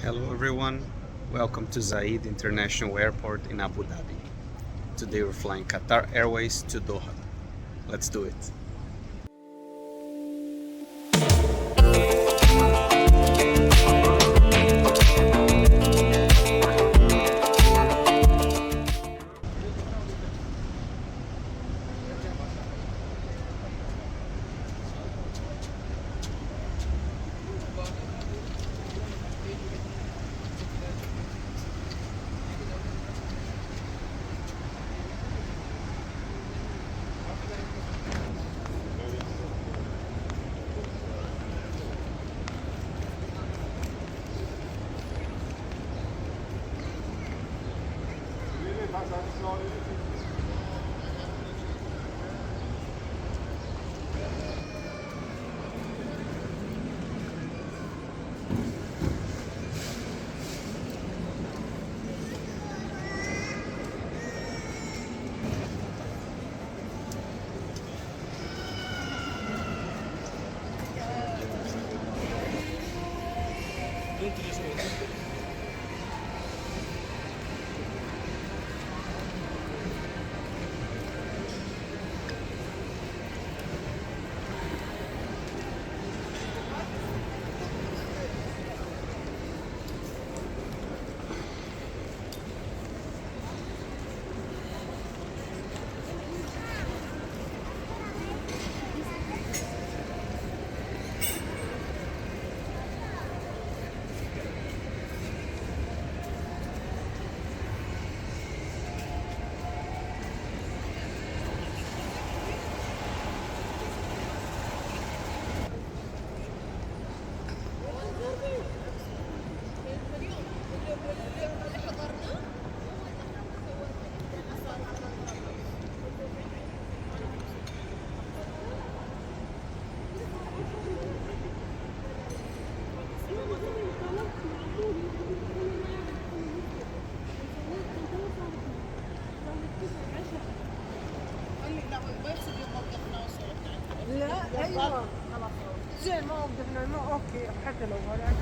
Hello everyone, welcome to Zayed International Airport in Abu Dhabi. Today we're flying Qatar Airways to Doha. Let's do it. لا ايوه زين ما وقفنا اوكي حتى لو هذا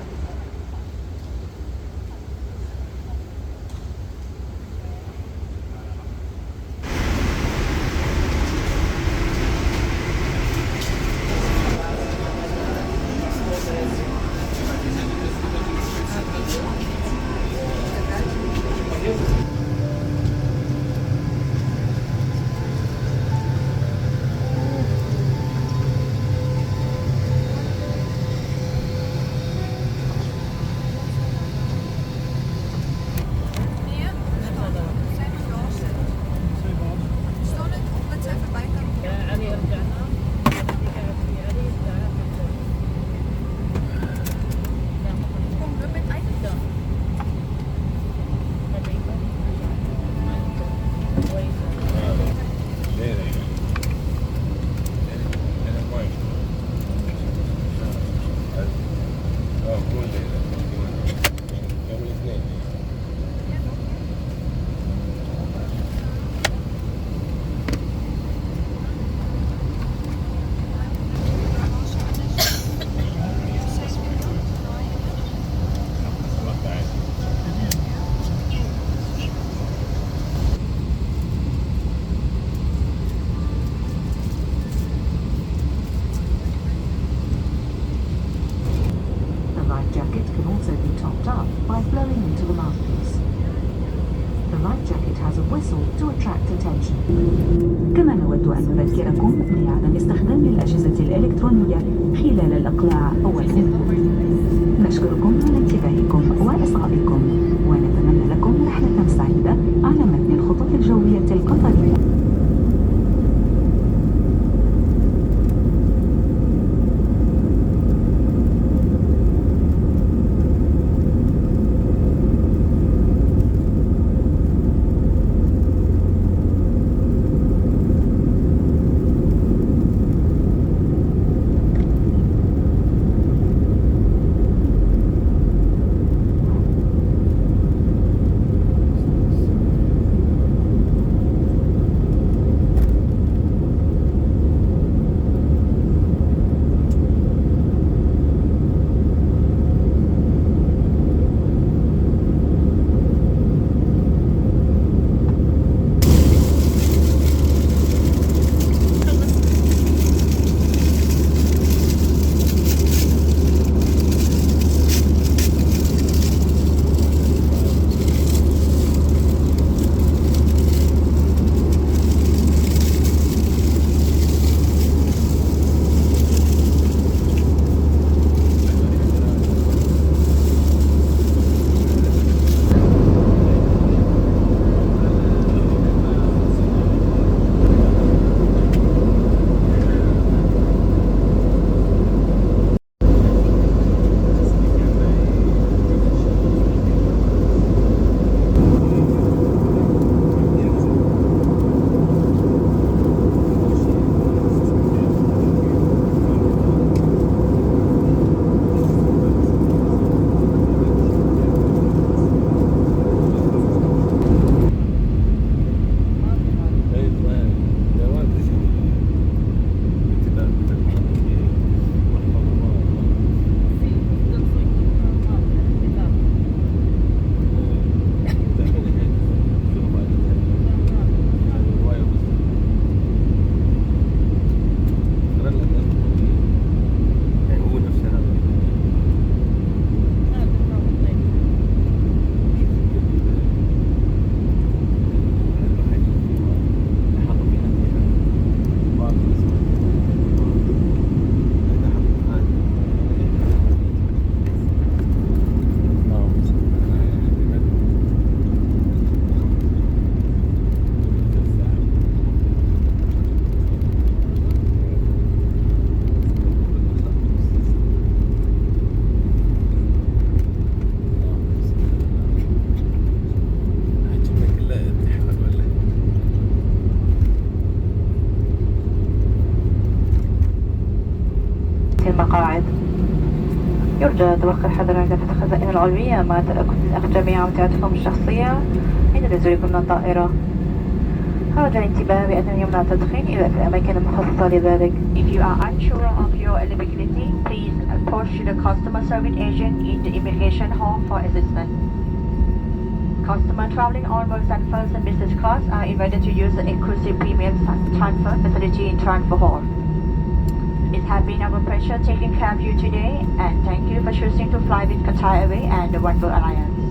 by blowing into the mouthpiece. The life jacket has a whistle to attract attention. كما نود أن نذكركم بعدم استخدام الأجهزة الإلكترونية خلال الإقلاع أو الهبوط. نشكركم على انتباهكم وإصغائكم ونتمنى لكم رحلة سعيدة على متن الخطوط الجوية القطرية. نتوقع الحذر عند فتح الخزائن العلوية مع تأكد من أخذ جميع أمتعتكم الشخصية عند نزولكم من الطائرة. هرج الانتباه بأنه يمنع التدخين إلا في الأماكن المخصصة لذلك. If you are unsure of your eligibility, please approach the customer service agent in the immigration hall for assistance. Customers traveling on both first and business class are invited to use the exclusive premium transfer facility in transfer hall. It has been our pleasure taking care of you today, and thank you for choosing to fly with Qatar Airways and the One World Alliance.